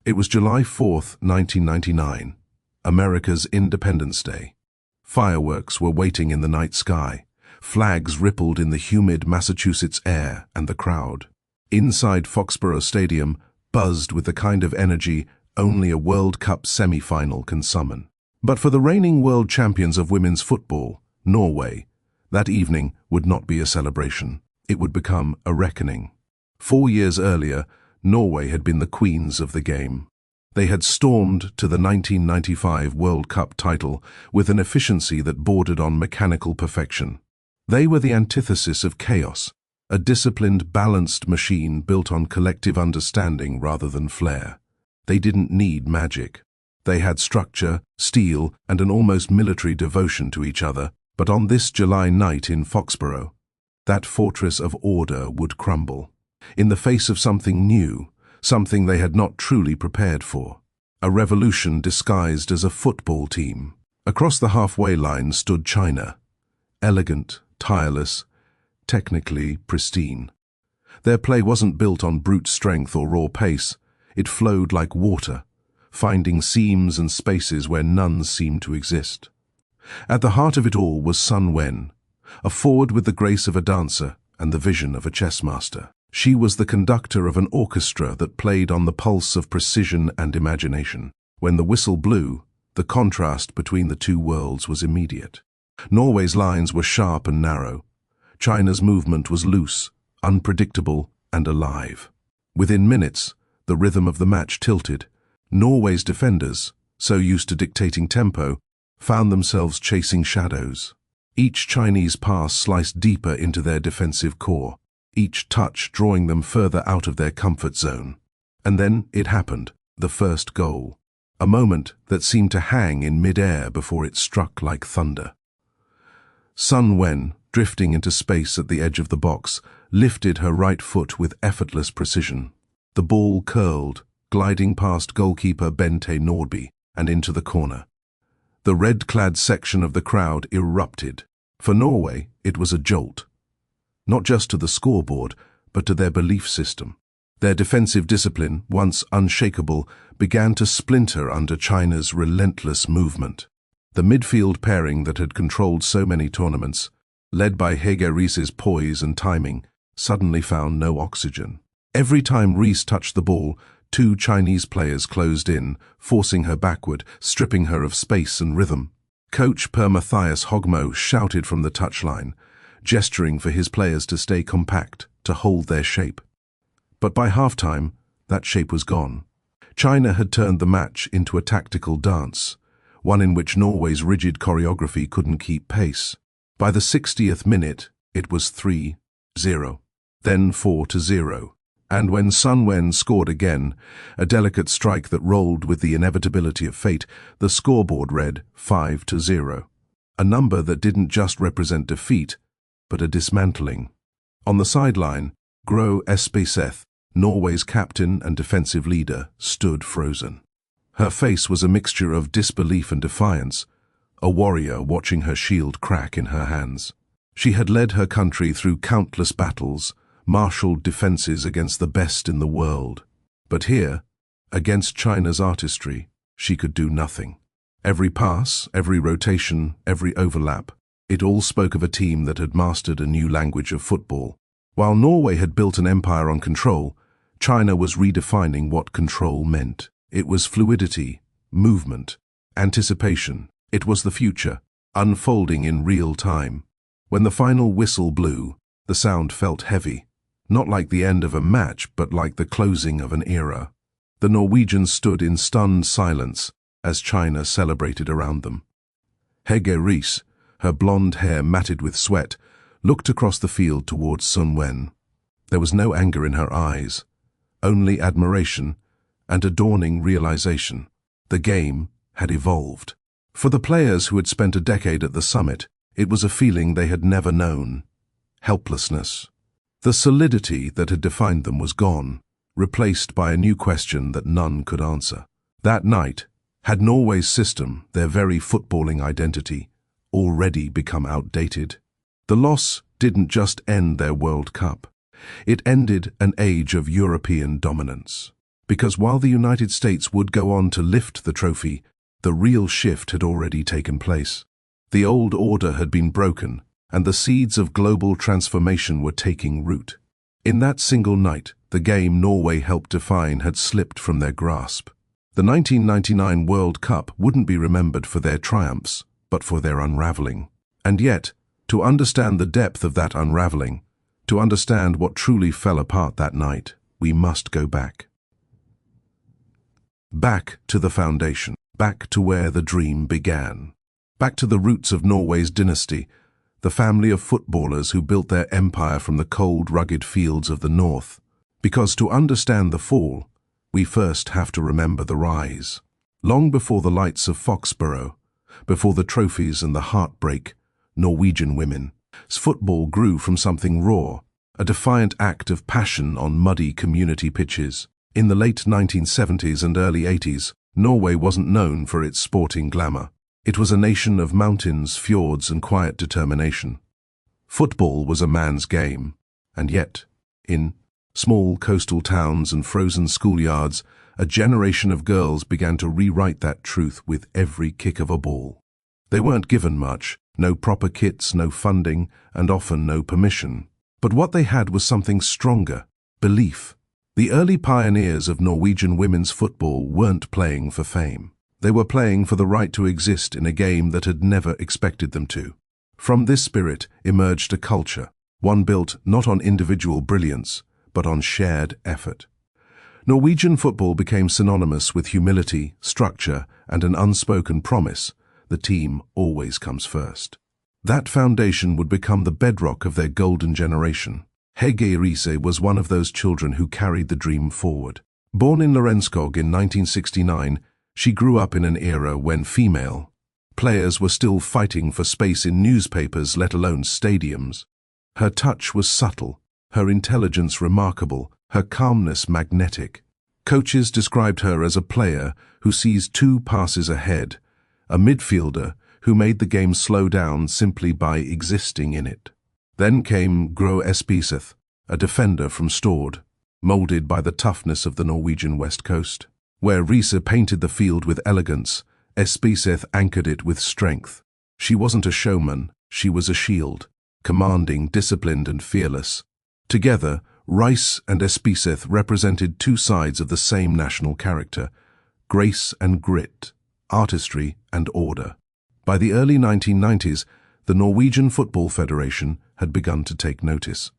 It was July 4th, 1999, America's Independence Day. Fireworks were waiting in the night sky. Flags rippled in the humid Massachusetts air, and the crowd inside Foxborough Stadium buzzed with the kind of energy only a World Cup semi-final can summon. But for the reigning world champions of women's football, Norway, that evening would not be a celebration. It would become a reckoning. 4 years earlier, Norway had been the queens of the game. They had stormed to the 1995 World Cup title with an efficiency that bordered on mechanical perfection. They were the antithesis of chaos, a disciplined, balanced machine built on collective understanding rather than flair. They didn't need magic. They had structure, steel, and an almost military devotion to each other. But on this July night in Foxborough, that fortress of order would crumble. In the face of something new, something they had not truly prepared for. A revolution disguised as a football team. Across the halfway line stood China, elegant, tireless, technically pristine. Their play wasn't built on brute strength or raw pace. It flowed like water, finding seams and spaces where none seemed to exist. At the heart of it all was Sun Wen, a forward with the grace of a dancer and the vision of a chess master. She was the conductor of an orchestra that played on the pulse of precision and imagination. When the whistle blew, the contrast between the two worlds was immediate. Norway's lines were sharp and narrow. China's movement was loose, unpredictable, and alive. Within minutes, the rhythm of the match tilted. Norway's defenders, so used to dictating tempo, found themselves chasing shadows. Each Chinese pass sliced deeper into their defensive core, each touch drawing them further out of their comfort zone. And then it happened, the first goal. A moment that seemed to hang in mid-air before it struck like thunder. Sun Wen, drifting into space at the edge of the box, lifted her right foot with effortless precision. The ball curled, gliding past goalkeeper Bente Nordby and into the corner. The red-clad section of the crowd erupted. For Norway, it was a jolt. Not just to the scoreboard, but to their belief system. Their defensive discipline, once unshakable, began to splinter under China's relentless movement. The midfield pairing that had controlled so many tournaments, led by Hege Riis's poise and timing, suddenly found no oxygen. Every time Riis touched the ball, two Chinese players closed in, forcing her backward, stripping her of space and rhythm. Coach Per Matthias Hogmo shouted from the touchline, gesturing for his players to stay compact, to hold their shape. But by halftime, that shape was gone. China had turned the match into a tactical dance, one in which Norway's rigid choreography couldn't keep pace. By the 60th minute, it was 3-0, then 4-0. And when Sun Wen scored again, a delicate strike that rolled with the inevitability of fate, the scoreboard read 5-0. A number that didn't just represent defeat, but a dismantling. On the sideline, Gro Espeseth, Norway's captain and defensive leader, stood frozen. Her face was a mixture of disbelief and defiance, a warrior watching her shield crack in her hands. She had led her country through countless battles, marshaled defenses against the best in the world. But here, against China's artistry, she could do nothing. Every pass, every rotation, every overlap, it all spoke of a team that had mastered a new language of football. While Norway had built an empire on control, China was redefining what control meant. It was fluidity, movement, anticipation. It was the future, unfolding in real time. When the final whistle blew, the sound felt heavy, not like the end of a match, but like the closing of an era. The Norwegians stood in stunned silence as China celebrated around them. Hege Riis, her blonde hair matted with sweat, looked across the field towards Sun Wen. There was no anger in her eyes, only admiration and a dawning realization. The game had evolved. For the players who had spent a decade at the summit, it was a feeling they had never known. Helplessness. The solidity that had defined them was gone, replaced by a new question that none could answer. That night, had Norway's system, their very footballing identity, already become outdated? The loss didn't just end their World Cup. It ended an age of European dominance. Because while the United States would go on to lift the trophy, the real shift had already taken place. The old order had been broken, and the seeds of global transformation were taking root. In that single night, the game Norway helped define had slipped from their grasp. The 1999 World Cup wouldn't be remembered for their triumphs, but for their unraveling. And yet, to understand the depth of that unraveling, to understand what truly fell apart that night, we must go back. Back to the foundation, back to where the dream began. Back to the roots of Norway's dynasty, the family of footballers who built their empire from the cold, rugged fields of the north. Because to understand the fall, we first have to remember the rise. Long before the lights of Foxborough, before the trophies and the heartbreak, Norwegian women's football grew from something raw, a defiant act of passion on muddy community pitches. In the late 1970s and early 80s, Norway wasn't known for its sporting glamour. It was a nation of mountains, fjords, and quiet determination. Football was a man's game, and yet, in small coastal towns and frozen schoolyards, a generation of girls began to rewrite that truth with every kick of a ball. They weren't given much, no proper kits, no funding, and often no permission. But what they had was something stronger: belief. The early pioneers of Norwegian women's football weren't playing for fame. They were playing for the right to exist in a game that had never expected them to. From this spirit emerged a culture, one built not on individual brilliance, but on shared effort. Norwegian football became synonymous with humility, structure, and an unspoken promise: the team always comes first. That foundation would become the bedrock of their golden generation. Hege Riise was one of those children who carried the dream forward. Born in Lørenskog in 1969, she grew up in an era when female players were still fighting for space in newspapers, let alone stadiums. Her touch was subtle, her intelligence remarkable, her calmness magnetic. Coaches described her as a player who sees 2 passes ahead, a midfielder who made the game slow down simply by existing in it. Then came Gro Espeseth, a defender from Stord, molded by the toughness of the Norwegian west coast. Where Riise painted the field with elegance, Espeseth anchored it with strength. She wasn't a showman, she was a shield, commanding, disciplined, and fearless. Together, Riise and Espeseth represented 2 sides of the same national character: grace and grit, artistry and order. By the early 1990s, the Norwegian Football Federation had begun to take notice.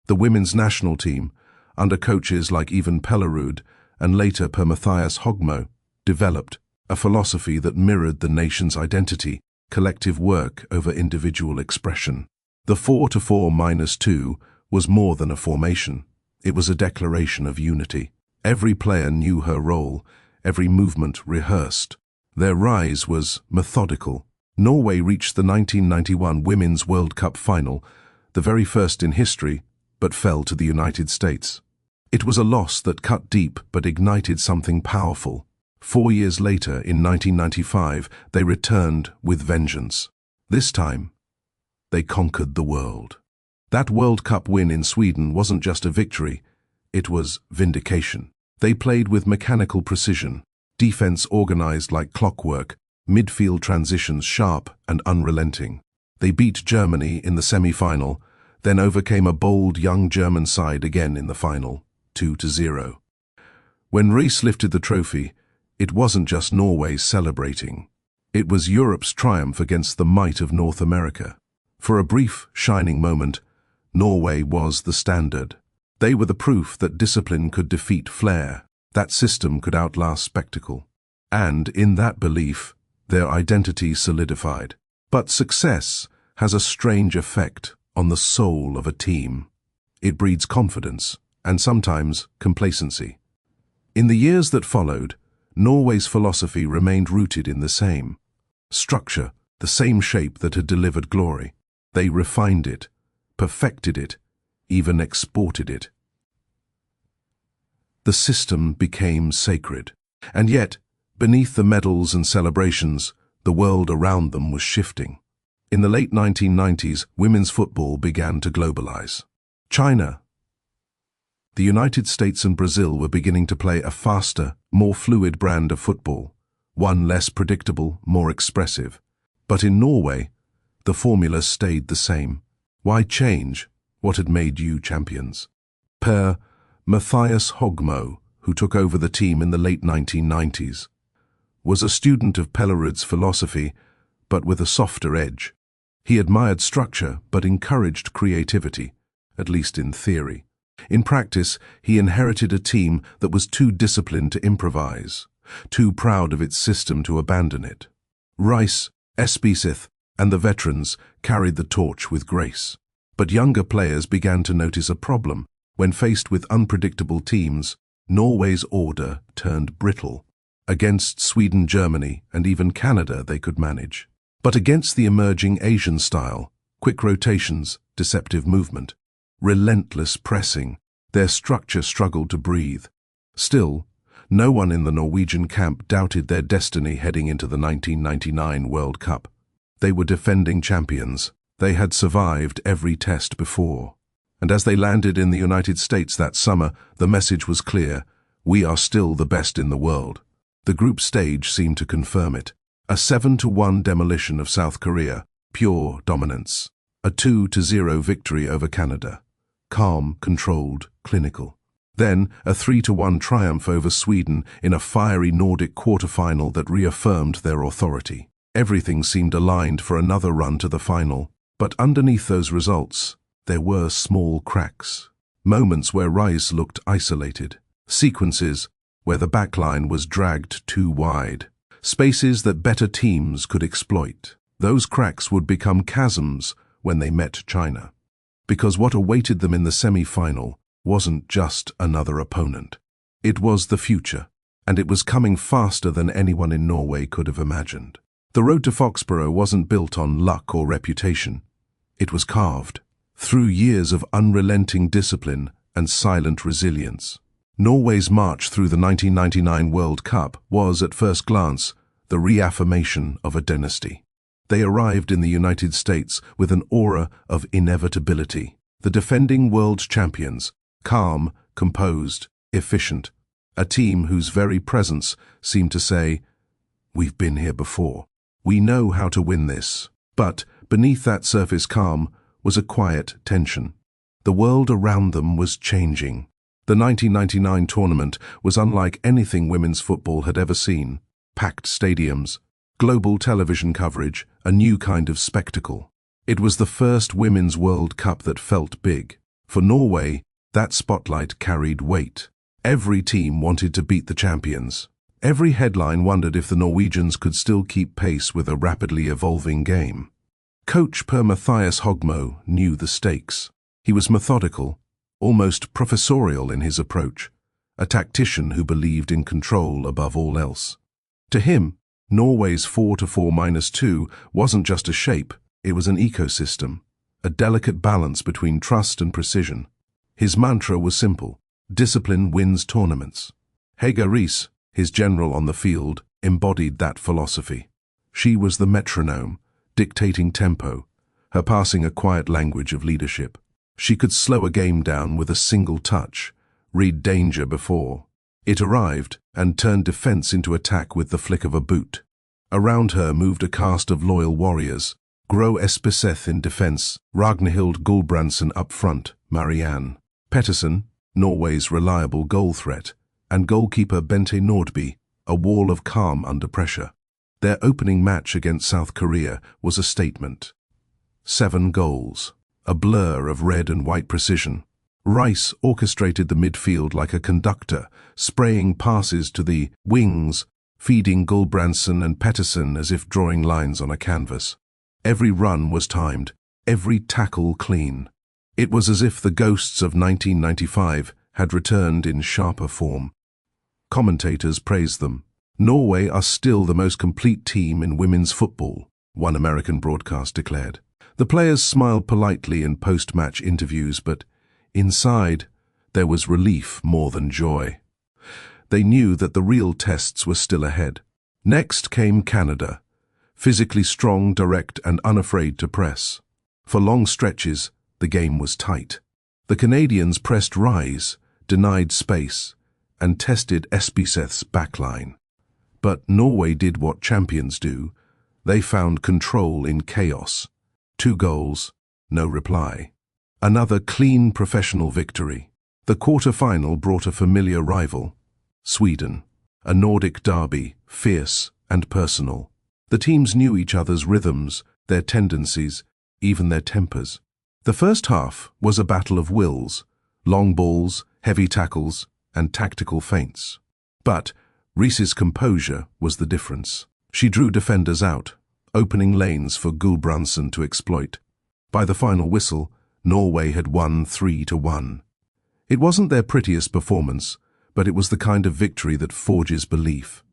The women's national team, under coaches like Even Pellerud and later Per Mathias Hogmo, developed a philosophy that mirrored the nation's identity: collective work over individual expression. The 4-4-2 was more than a formation. It was a declaration of unity. Every player knew her role, every movement rehearsed. Their rise was methodical. Norway reached the 1991 Women's World Cup final, the very first in history, but fell to the United States. It was a loss that cut deep but ignited something powerful. 4 years later, in 1995, they returned with vengeance. This time, they conquered the world. That World Cup win in Sweden wasn't just a victory, it was vindication. They played with mechanical precision, defense organized like clockwork, midfield transitions sharp and unrelenting. They beat Germany in the semi-final, then overcame a bold young German side again in the final, 2-0. When Riise lifted the trophy, it wasn't just Norway celebrating. It was Europe's triumph against the might of North America. For a brief, shining moment, Norway was the standard. They were the proof that discipline could defeat flair, that system could outlast spectacle. And in that belief, their identity solidified. But success has a strange effect on the soul of a team. It breeds confidence and sometimes complacency. In the years that followed, Norway's philosophy remained rooted in the same structure, the same shape that had delivered glory. They refined it, perfected it, even exported it. The system became sacred. And yet, beneath the medals and celebrations, the world around them was shifting. In the late 1990s, women's football began to globalize. China, The United States and Brazil were beginning to play a faster, more fluid brand of football, one less predictable, more expressive. But in Norway, the formula stayed the same. Why change what had made you champions? Per Mathias Hogmo, who took over the team in the late 1990s, was a student of Pellerud's philosophy, but with a softer edge. He admired structure, but encouraged creativity, at least in theory. In practice, he inherited a team that was too disciplined to improvise, too proud of its system to abandon it. Rice, Espesith, and the veterans carried the torch with grace. But younger players began to notice a problem. When faced with unpredictable teams, Norway's order turned brittle. Against Sweden, Germany, and even Canada they could manage. But against the emerging Asian style, quick rotations, deceptive movement, relentless pressing, their structure struggled to breathe. Still, no one in the Norwegian camp doubted their destiny heading into the 1999 World Cup. They were defending champions. They had survived every test before. And as they landed in the United States that summer, the message was clear: we are still the best in the world. The group stage seemed to confirm it. A 7-1 demolition of South Korea, pure dominance. A 2-0 victory over Canada. Calm, controlled, clinical. Then a 3-1 triumph over Sweden in a fiery Nordic quarter-final that reaffirmed their authority. Everything seemed aligned for another run to the final. But underneath those results, there were small cracks. Moments where Rice looked isolated. Sequences where the backline was dragged too wide. Spaces that better teams could exploit. Those cracks would become chasms when they met China. Because what awaited them in the semi-final wasn't just another opponent. It was the future, and it was coming faster than anyone in Norway could have imagined. The road to Foxborough wasn't built on luck or reputation. It was carved through years of unrelenting discipline and silent resilience. Norway's march through the 1999 World Cup was, at first glance, the reaffirmation of a dynasty. They arrived in the United States with an aura of inevitability. The defending world champions, calm, composed, efficient. A team whose very presence seemed to say, "We've been here before. We know how to win this." But beneath that surface calm was a quiet tension. The world around them was changing. The 1999 tournament was unlike anything women's football had ever seen. Packed stadiums, global television coverage, a new kind of spectacle. It was the first Women's World Cup that felt big. For Norway, that spotlight carried weight. Every team wanted to beat the champions. Every headline wondered if the Norwegians could still keep pace with a rapidly evolving game. Coach Per Mathias Hogmo knew the stakes. He was methodical, almost professorial in his approach, a tactician who believed in control above all else. To him, Norway's 4-4-2 wasn't just a shape, it was an ecosystem, a delicate balance between trust and precision. His mantra was simple: discipline wins tournaments. Hege Riis, his general on the field, embodied that philosophy. She was the metronome, dictating tempo, her passing a quiet language of leadership. She could slow a game down with a single touch, read danger before it arrived, and turn defense into attack with the flick of a boot. Around her moved a cast of loyal warriors: Gro Espeseth in defense, Ragnhild Gulbrandsen up front, Marianne Pettersen, Norway's reliable goal threat, and goalkeeper Bente Nordby, a wall of calm under pressure. Their opening match against South Korea was a statement. 7 goals, a blur of red and white precision. Rice orchestrated the midfield like a conductor, spraying passes to the wings, feeding Gulbrandsen and Pettersen as if drawing lines on a canvas. Every run was timed, every tackle clean. It was as if the ghosts of 1995 had returned in sharper form. Commentators praised them. "Norway are still the most complete team in women's football," one American broadcast declared. The players smiled politely in post-match interviews, but inside there was relief more than joy. They knew that the real tests were still ahead. Next came Canada, physically strong, direct, and unafraid to press. For long stretches, the game was tight. The Canadians pressed rise, denied space, and tested Espeseth's backline. But Norway did what champions do. They found control in chaos. 2 goals, no reply. Another clean professional victory. The quarter-final brought a familiar rival, Sweden, a Nordic derby, fierce and personal. The teams knew each other's rhythms, their tendencies, even their tempers. The first half was a battle of wills, long balls, heavy tackles, and tactical feints. But Riis's composure was the difference. She drew defenders out, opening lanes for Gulbrandsen to exploit. By the final whistle, Norway had won 3-1. It wasn't their prettiest performance, but it was the kind of victory that forges belief.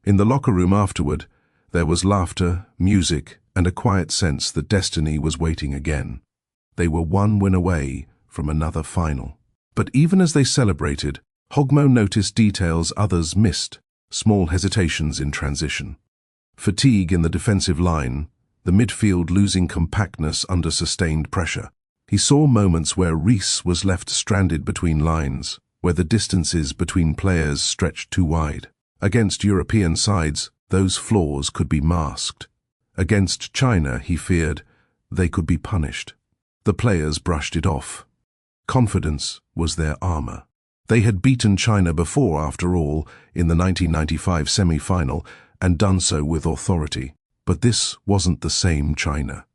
In the locker room afterward, there was laughter, music, and a quiet sense that destiny was waiting again. They were 1 win away from another final. But even as they celebrated, Hogmo noticed details others missed, small hesitations in transition. Fatigue in the defensive line, the midfield losing compactness under sustained pressure. He saw moments where Riis was left stranded between lines, where the distances between players stretched too wide. Against European sides, those flaws could be masked. Against China, he feared, they could be punished. The players brushed it off. Confidence was their armor. They had beaten China before, after all, in the 1995 semi-final, and done so with authority. But this wasn't the same China.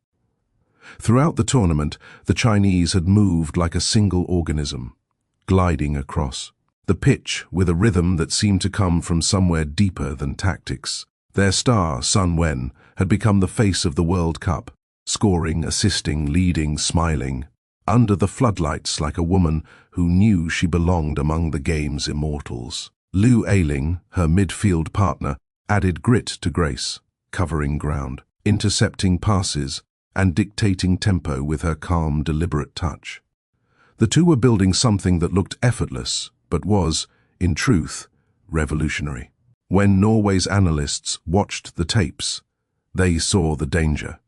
Throughout the tournament, the Chinese had moved like a single organism, gliding across the pitch with a rhythm that seemed to come from somewhere deeper than tactics. Their star, Sun Wen, had become the face of the World Cup, scoring, assisting, leading, smiling, under the floodlights like a woman who knew she belonged among the game's immortals. Lu Ailing, her midfield partner, added grit to grace, covering ground, intercepting passes, and dictating tempo with her calm, deliberate touch. The two were building something that looked effortless, but was, in truth, revolutionary. When Norway's analysts watched the tapes, they saw the danger.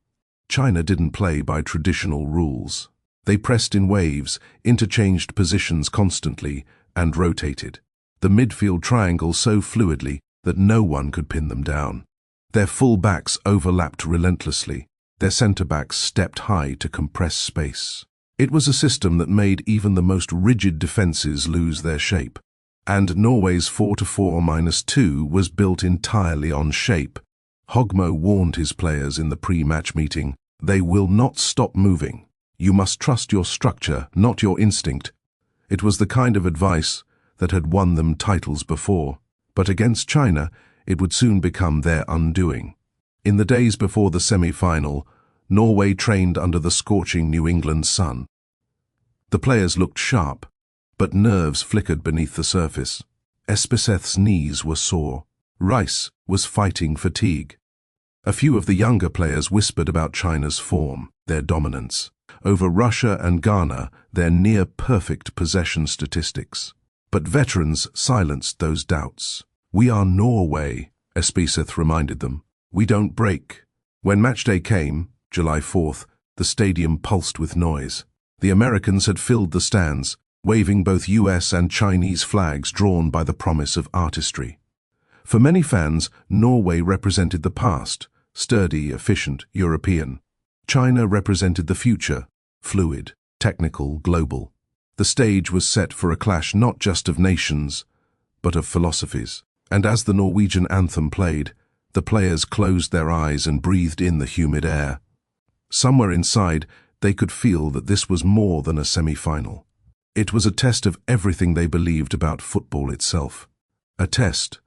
China didn't play by traditional rules. They pressed in waves, interchanged positions constantly, and rotated. The midfield triangle so fluidly that no one could pin them down. Their full-backs overlapped relentlessly. Their centre-backs stepped high to compress space. It was a system that made even the most rigid defences lose their shape. And Norway's 4-4-2 was built entirely on shape. Hogmo warned his players in the pre-match meeting, "They will not stop moving. You must trust your structure, not your instinct." It was the kind of advice that had won them titles before. But against China, it would soon become their undoing. In the days before the semi-final, Norway trained under the scorching New England sun. The players looked sharp, but nerves flickered beneath the surface. Espeseth's knees were sore. Riis was fighting fatigue. A few of the younger players whispered about China's form, their dominance. Over Russia and Ghana, their near-perfect possession statistics. But veterans silenced those doubts. "We are Norway," Espeseth reminded them. "We don't break." When matchday came, July 4th, the stadium pulsed with noise. The Americans had filled the stands, waving both US and Chinese flags drawn by the promise of artistry. For many fans, Norway represented the past, sturdy, efficient, European. China represented the future, fluid, technical, global. The stage was set for a clash not just of nations, but of philosophies. And as the Norwegian anthem played, the players closed their eyes and breathed in the humid air. Somewhere inside, they could feel that this was more than a semi-final. It was a test of everything they believed about football itself. A test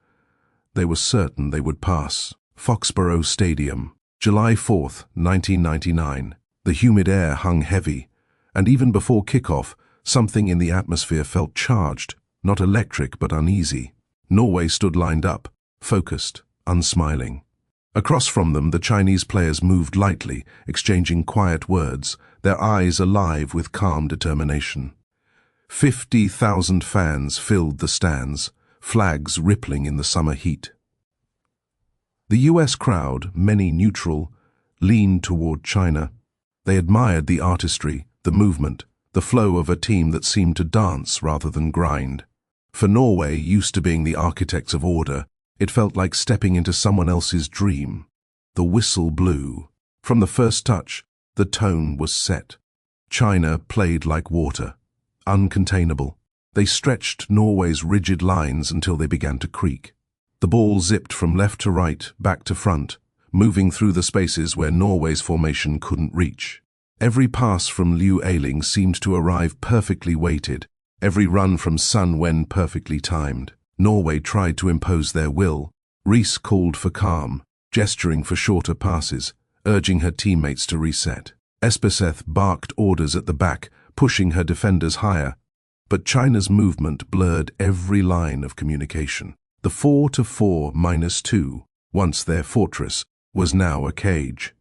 they were certain they would pass. Foxborough Stadium, July 4th, 1999. The humid air hung heavy, and even before kickoff, something in the atmosphere felt charged, not electric but uneasy. Norway stood lined up, focused, unsmiling. Across from them, the Chinese players moved lightly, exchanging quiet words, their eyes alive with calm determination. 50,000 fans filled the stands, flags rippling in the summer heat. The US crowd, many neutral, leaned toward China. They admired the artistry, the movement, the flow of a team that seemed to dance rather than grind. For Norway, used to being the architects of order, it felt like stepping into someone else's dream. The whistle blew. From the first touch, the tone was set. China played like water, uncontainable. They stretched Norway's rigid lines until they began to creak. The ball zipped from left to right, back to front, moving through the spaces where Norway's formation couldn't reach. Every pass from Liu Eiling seemed to arrive perfectly weighted, every run from Sun Wen perfectly timed. Norway tried to impose their will. Rees called for calm, gesturing for shorter passes, urging her teammates to reset. Espeseth barked orders at the back, pushing her defenders higher. But China's movement blurred every line of communication. The 4-4-2, once their fortress, was now a cage.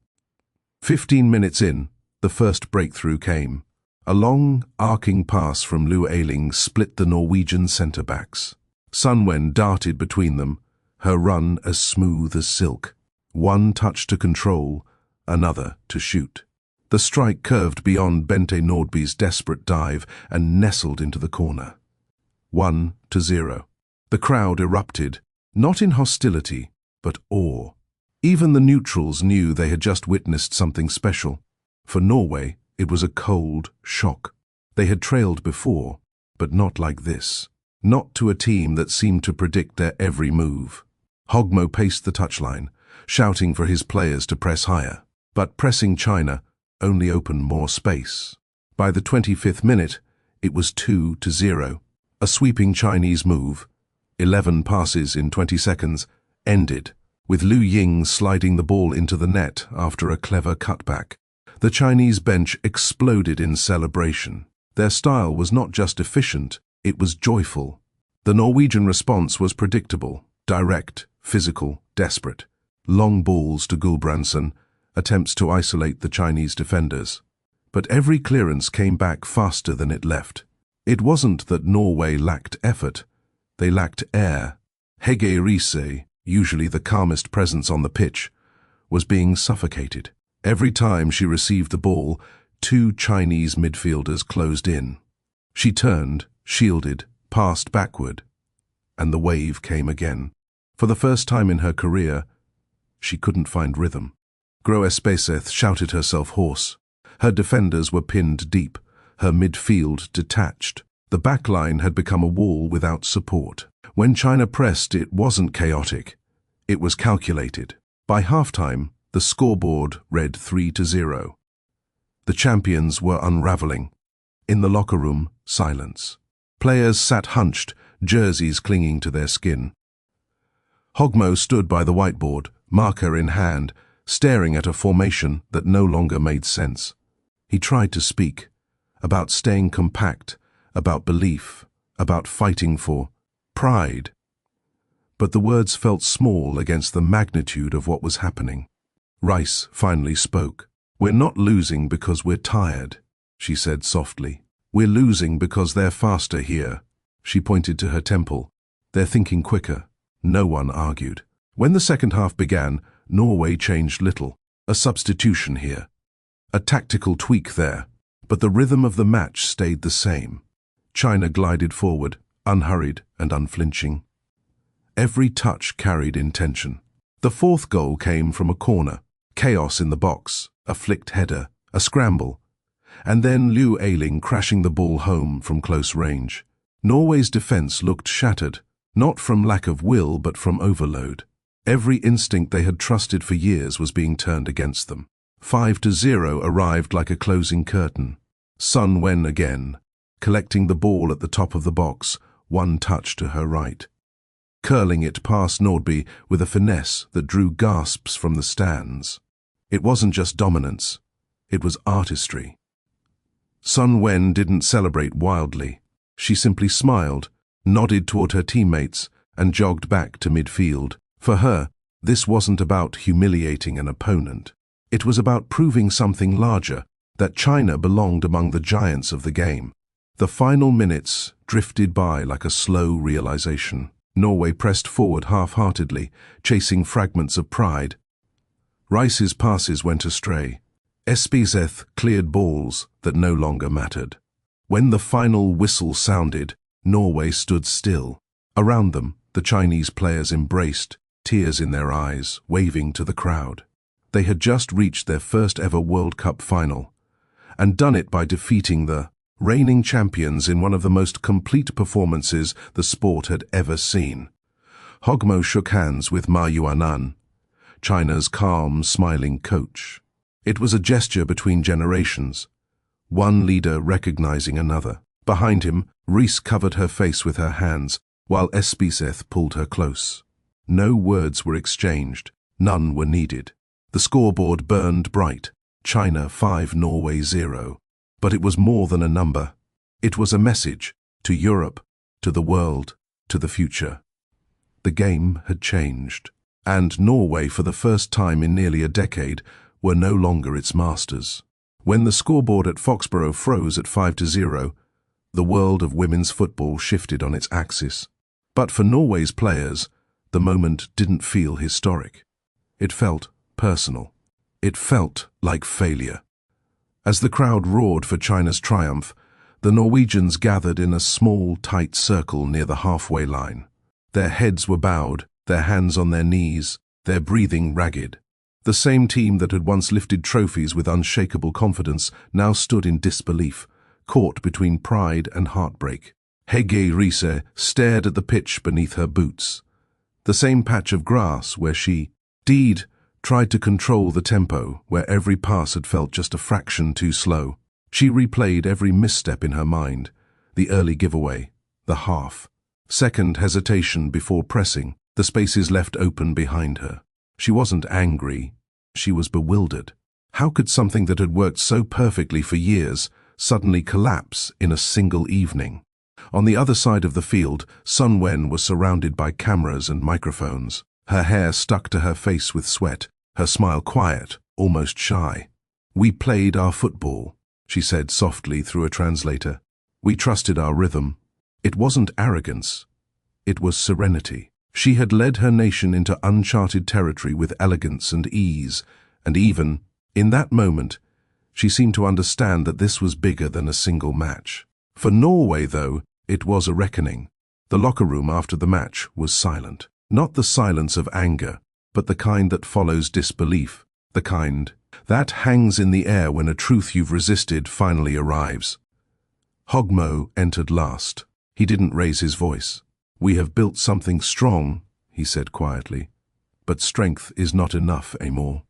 15 minutes in, the first breakthrough came. A long, arcing pass from Liu Eiling split the Norwegian centre-backs. Sun Wen darted between them, her run as smooth as silk. One touch to control, another to shoot. The strike curved beyond Bente Nordby's desperate dive and nestled into the corner. 1-0. The crowd erupted, not in hostility, but awe. Even the neutrals knew they had just witnessed something special. For Norway, it was a cold shock. They had trailed before, but not like this. Not to a team that seemed to predict their every move. Hogmo paced the touchline, shouting for his players to press higher. But pressing China only opened more space. By the 25th minute, it was 2-0. A sweeping Chinese move, 11 passes in 20 seconds, ended, with Liu Ying sliding the ball into the net after a clever cutback. The Chinese bench exploded in celebration. Their style was not just efficient, it was joyful. The Norwegian response was predictable, direct, physical, desperate. Long balls to Gulbrandsen, attempts to isolate the Chinese defenders. But every clearance came back faster than it left. It wasn't that Norway lacked effort, they lacked air. Hege Riise, usually the calmest presence on the pitch, was being suffocated. Every time she received the ball, 2 Chinese midfielders closed in. She turned, shielded, passed backward, and the wave came again. For the first time in her career, she couldn't find rhythm. Gro Espeseth shouted herself hoarse. Her defenders were pinned deep, her midfield detached. The back line had become a wall without support. When China pressed, it wasn't chaotic. It was calculated. By halftime, the scoreboard read 3-0. The champions were unraveling. In the locker room, silence. Players sat hunched, jerseys clinging to their skin. Hogmo stood by the whiteboard, marker in hand, staring at a formation that no longer made sense. He tried to speak, about staying compact, about belief, about fighting for pride. But the words felt small against the magnitude of what was happening. Rice finally spoke. "We're not losing because we're tired," she said softly. "We're losing because they're faster here." She pointed to her temple. "They're thinking quicker." No one argued. When the second half began, Norway changed little. A substitution here, a tactical tweak there, but the rhythm of the match stayed the same. China glided forward, unhurried and unflinching. Every touch carried intention. The fourth goal came from a corner, chaos in the box, a flicked header, a scramble, and then Liu Eiling crashing the ball home from close range. Norway's defense looked shattered, not from lack of will but from overload. Every instinct they had trusted for years was being turned against them. 5-0 arrived like a closing curtain. Sun Wen again, collecting the ball at the top of the box, one touch to her right. Curling it past Nordby with a finesse that drew gasps from the stands. It wasn't just dominance, it was artistry. Sun Wen didn't celebrate wildly. She simply smiled, nodded toward her teammates, and jogged back to midfield. For her, this wasn't about humiliating an opponent. It was about proving something larger, that China belonged among the giants of the game. The final minutes drifted by like a slow realization. Norway pressed forward half-heartedly, chasing fragments of pride. Rice's passes went astray. Espeseth cleared balls that no longer mattered. When the final whistle sounded, Norway stood still. Around them, the Chinese players embraced, tears in their eyes, waving to the crowd. They had just reached their first ever World Cup final, and done it by defeating the reigning champions in one of the most complete performances the sport had ever seen. Hogmo shook hands with Ma Yuanan, China's calm, smiling coach. It was a gesture between generations, one leader recognizing another. Behind him, Rees covered her face with her hands, while Espiseth pulled her close. No words were exchanged, none were needed. The scoreboard burned bright, China 5, Norway 0. But it was more than a number. It was a message, to Europe, to the world, to the future. The game had changed, and Norway, for the first time in nearly a decade, were no longer its masters. When the scoreboard at Foxborough froze at 5-0, the world of women's football shifted on its axis. But for Norway's players, the moment didn't feel historic. It felt personal. It felt like failure. As the crowd roared for China's triumph, the Norwegians gathered in a small, tight circle near the halfway line. Their heads were bowed, their hands on their knees, their breathing ragged. The same team that had once lifted trophies with unshakable confidence now stood in disbelief, caught between pride and heartbreak. Hege Riise stared at the pitch beneath her boots, the same patch of grass where she, Deed, tried to control the tempo, where every pass had felt just a fraction too slow. She replayed every misstep in her mind, the early giveaway, the half, second hesitation before pressing, the spaces left open behind her. She wasn't angry, she was bewildered. How could something that had worked so perfectly for years suddenly collapse in a single evening? On the other side of the field, Sun Wen was surrounded by cameras and microphones. Her hair stuck to her face with sweat, her smile quiet, almost shy. "We played our football," she said softly through a translator. "We trusted our rhythm. It wasn't arrogance, it was serenity." She had led her nation into uncharted territory with elegance and ease, and even, in that moment, she seemed to understand that this was bigger than a single match. For Norway, though, it was a reckoning. The locker room after the match was silent. Not the silence of anger, but the kind that follows disbelief, the kind that hangs in the air when a truth you've resisted finally arrives. Hogmo entered last. He didn't raise his voice. "We have built something strong," he said quietly, "but strength is not enough, Amor."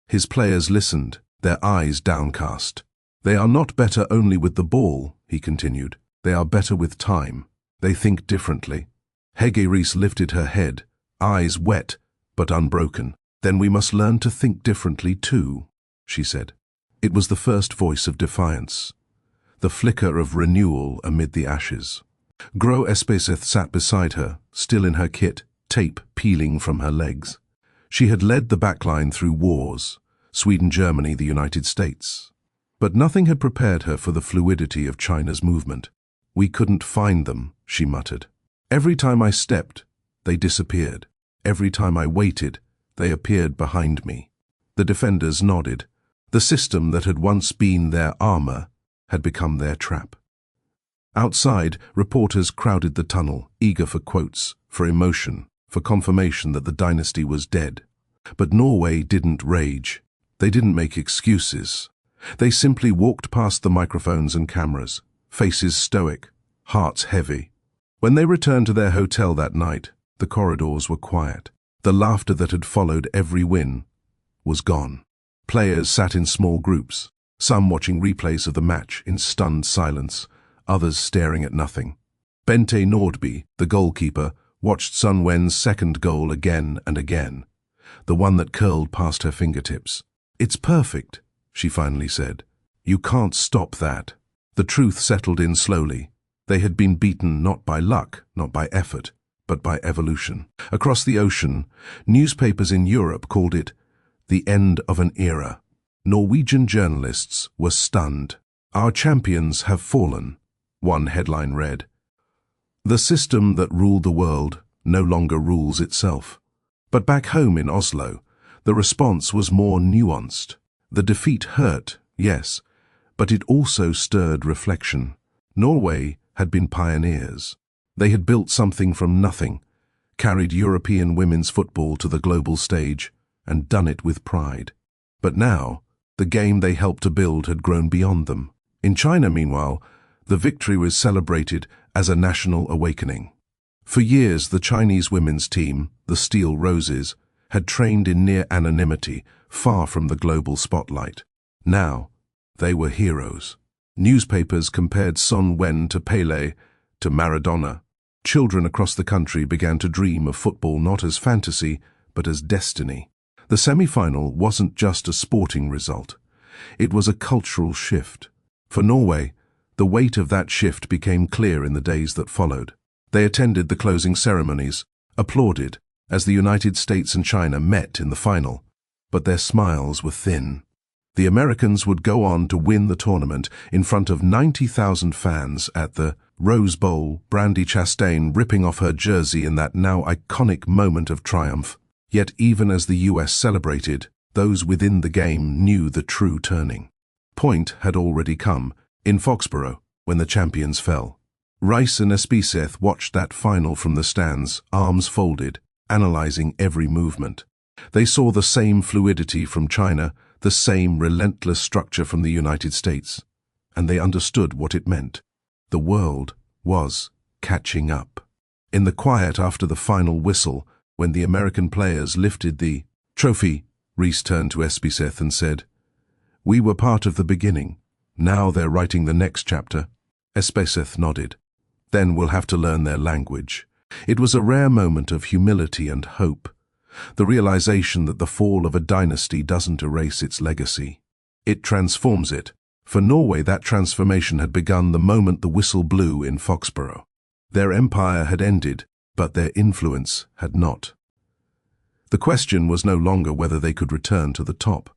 His players listened, their eyes downcast. "They are not better only with the ball," he continued. "They are better with time. They think differently." Hege Riise lifted her head, eyes wet but unbroken. "Then we must learn to think differently too," she said. It was the first voice of defiance, the flicker of renewal amid the ashes. Gro Espiseth sat beside her, still in her kit, tape peeling from her legs. She had led the backline through wars, Sweden, Germany, the United States. But nothing had prepared her for the fluidity of China's movement. "We couldn't find them," she muttered. "Every time I stepped, they disappeared. Every time I waited, they appeared behind me." The defenders nodded. The system that had once been their armor had become their trap. Outside, reporters crowded the tunnel, eager for quotes, for emotion, for confirmation that the dynasty was dead. But Norway didn't rage. They didn't make excuses. They simply walked past the microphones and cameras, faces stoic, hearts heavy. When they returned to their hotel that night, the corridors were quiet. The laughter that had followed every win was gone. Players sat in small groups, some watching replays of the match in stunned silence, others staring at nothing. Bente Nordby, the goalkeeper, watched Sun Wen's second goal again and again, the one that curled past her fingertips. "It's perfect," she finally said. "You can't stop that." The truth settled in slowly. They had been beaten not by luck, not by effort, but by evolution. Across the ocean, newspapers in Europe called it the end of an era. Norwegian journalists were stunned. "Our champions have fallen," one headline read. "The system that ruled the world no longer rules itself." But back home in Oslo, the response was more nuanced. The defeat hurt, yes, but it also stirred reflection. Norway had been pioneers. They had built something from nothing, carried European women's football to the global stage, and done it with pride. But now, the game they helped to build had grown beyond them. In China, meanwhile, the victory was celebrated as a national awakening. For years, the Chinese women's team, the Steel Roses, had trained in near anonymity, far from the global spotlight. Now, they were heroes. Newspapers compared Son Wen to Pelé, to Maradona. Children across the country began to dream of football not as fantasy, but as destiny. The semi-final wasn't just a sporting result. It was a cultural shift. For Norway, the weight of that shift became clear in the days that followed. They attended the closing ceremonies, applauded, as the United States and China met in the final, but their smiles were thin. The Americans would go on to win the tournament in front of 90,000 fans at the Rose Bowl, Brandi Chastain ripping off her jersey in that now iconic moment of triumph. Yet even as the US celebrated, those within the game knew the true turning point had already come, in Foxborough, when the champions fell. Rice and Espiseth watched that final from the stands, arms folded, analyzing every movement. They saw the same fluidity from China, the same relentless structure from the United States, and they understood what it meant. The world was catching up. In the quiet after the final whistle, when the American players lifted the trophy, Rice turned to Espiseth and said, "We were part of the beginning. Now they're writing the next chapter." Espiseth nodded. "Then we'll have to learn their language." It was a rare moment of humility and hope. The realization that the fall of a dynasty doesn't erase its legacy. It transforms it. For Norway, that transformation had begun the moment the whistle blew in Foxborough. Their empire had ended, but their influence had not. The question was no longer whether they could return to the top.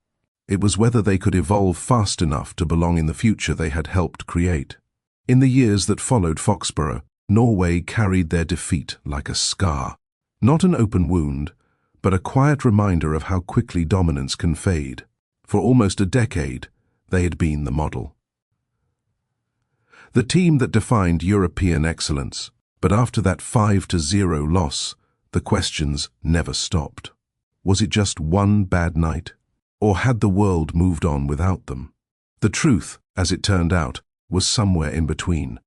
It was whether they could evolve fast enough to belong in the future they had helped create. In the years that followed Foxborough, Norway carried their defeat like a scar. Not an open wound, but a quiet reminder of how quickly dominance can fade. For almost a decade, they had been the model. The team that defined European excellence. But after that 5-0 loss, the questions never stopped. Was it just one bad night? Or had the world moved on without them? The truth, as it turned out, was somewhere in between.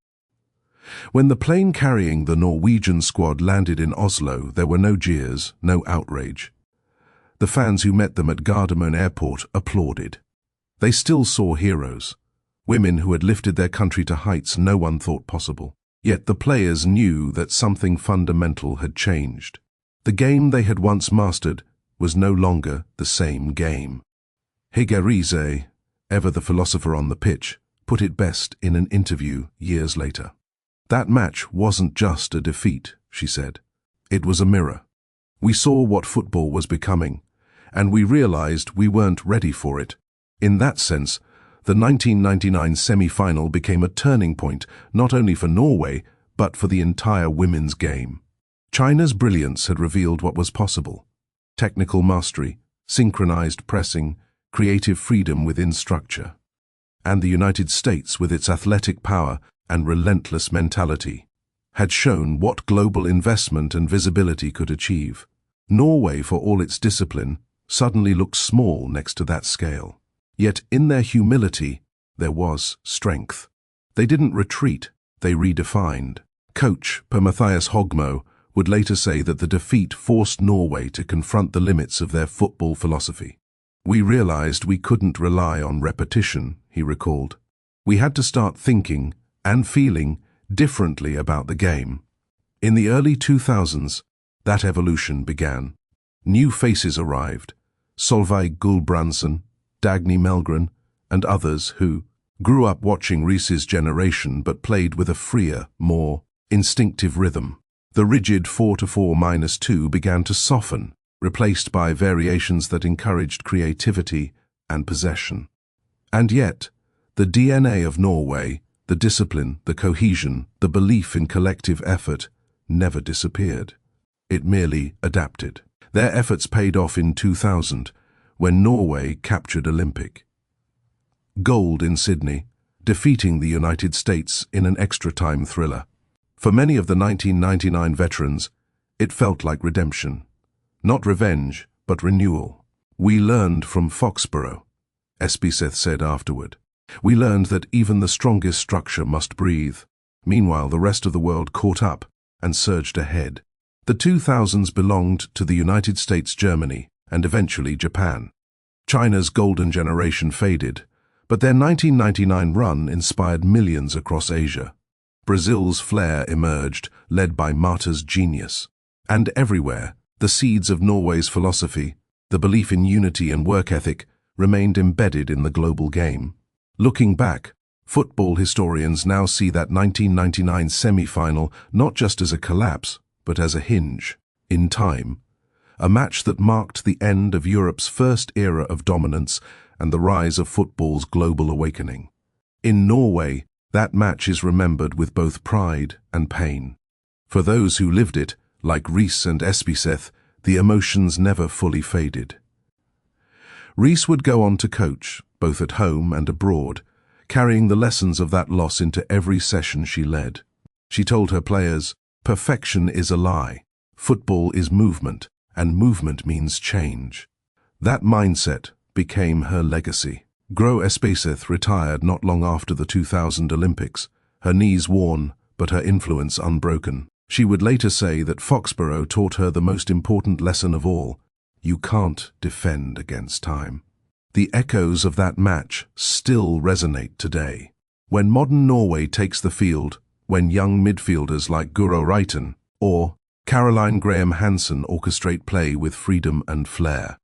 When the plane carrying the Norwegian squad landed in Oslo, there were no jeers, no outrage. The fans who met them at Gardermoen Airport applauded. They still saw heroes, women who had lifted their country to heights no one thought possible. Yet the players knew that something fundamental had changed. The game they had once mastered was no longer the same game. Hege Riise, ever the philosopher on the pitch, put it best in an interview years later. "That match wasn't just a defeat," she said. "It was a mirror. We saw what football was becoming, and we realized we weren't ready for it. In that sense, the 1999 semi-final became a turning point not only for Norway, but for the entire women's game. China's brilliance had revealed what was possible. Technical mastery, synchronized pressing, creative freedom within structure. And the United States, with its athletic power and relentless mentality, had shown what global investment and visibility could achieve. Norway, for all its discipline, suddenly looked small next to that scale. Yet in their humility, there was strength. They didn't retreat, they redefined. Coach Per Mathias Hogmo would later say that the defeat forced Norway to confront the limits of their football philosophy. "We realized we couldn't rely on repetition," he recalled. "We had to start thinking and feeling differently about the game." In the early 2000s, that evolution began. New faces arrived, Solveig Gulbrandsen, Dagny Melgren, and others who grew up watching Riise's generation but played with a freer, more instinctive rhythm. The rigid 4-4-2 began to soften, replaced by variations that encouraged creativity and possession. And yet, the DNA of Norway, the discipline, the cohesion, the belief in collective effort, never disappeared. It merely adapted. Their efforts paid off in 2000, when Norway captured Olympic gold in Sydney, defeating the United States in an extra-time thriller. For many of the 1999 veterans, it felt like redemption. Not revenge, but renewal. "We learned from Foxborough," Esbyseth said afterward. "We learned that even the strongest structure must breathe." Meanwhile, the rest of the world caught up and surged ahead. The 2000s belonged to the United States, Germany, and eventually Japan. China's golden generation faded, but their 1999 run inspired millions across Asia. Brazil's flair emerged, led by Marta's genius. And everywhere, the seeds of Norway's philosophy, the belief in unity and work ethic, remained embedded in the global game. Looking back, football historians now see that 1999 semi-final not just as a collapse, but as a hinge, in time. A match that marked the end of Europe's first era of dominance and the rise of football's global awakening. In Norway, that match is remembered with both pride and pain. For those who lived it, like Rhys and Esbyseth, the emotions never fully faded. Rhys would go on to coach, both at home and abroad, carrying the lessons of that loss into every session she led. She told her players, "Perfection is a lie. Football is movement, and movement means change." That mindset became her legacy. Gro Esbyseth retired not long after the 2000 Olympics, her knees worn, but her influence unbroken. She would later say that Foxborough taught her the most important lesson of all: you can't defend against time. The echoes of that match still resonate today. When modern Norway takes the field, when young midfielders like Guro Reiten or Caroline Graham Hansen orchestrate play with freedom and flair,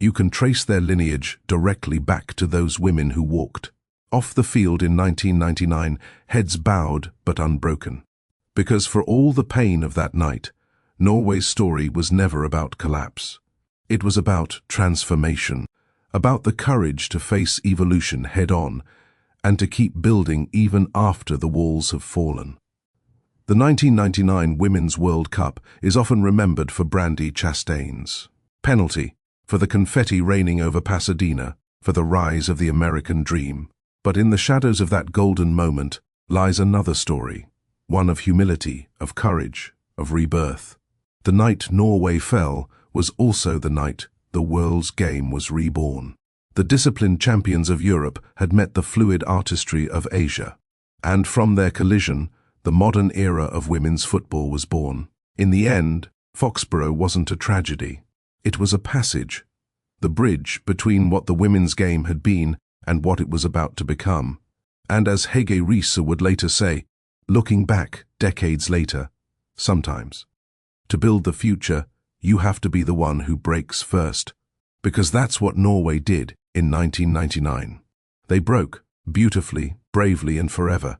you can trace their lineage directly back to those women who walked off the field in 1999, heads bowed but unbroken. Because for all the pain of that night, Norway's story was never about collapse. It was about transformation, about the courage to face evolution head-on and to keep building even after the walls have fallen. The 1999 Women's World Cup is often remembered for Brandi Chastain's penalty, for the confetti raining over Pasadena, for the rise of the American dream. But in the shadows of that golden moment lies another story, one of humility, of courage, of rebirth. The night Norway fell was also the night the world's game was reborn. The disciplined champions of Europe had met the fluid artistry of Asia, and from their collision, the modern era of women's football was born. In the end, Foxborough wasn't a tragedy. It was a passage, the bridge between what the women's game had been and what it was about to become. And as Hege Riise would later say, looking back decades later, sometimes, to build the future, you have to be the one who breaks first. Because that's what Norway did in 1999. They broke, beautifully, bravely, and forever.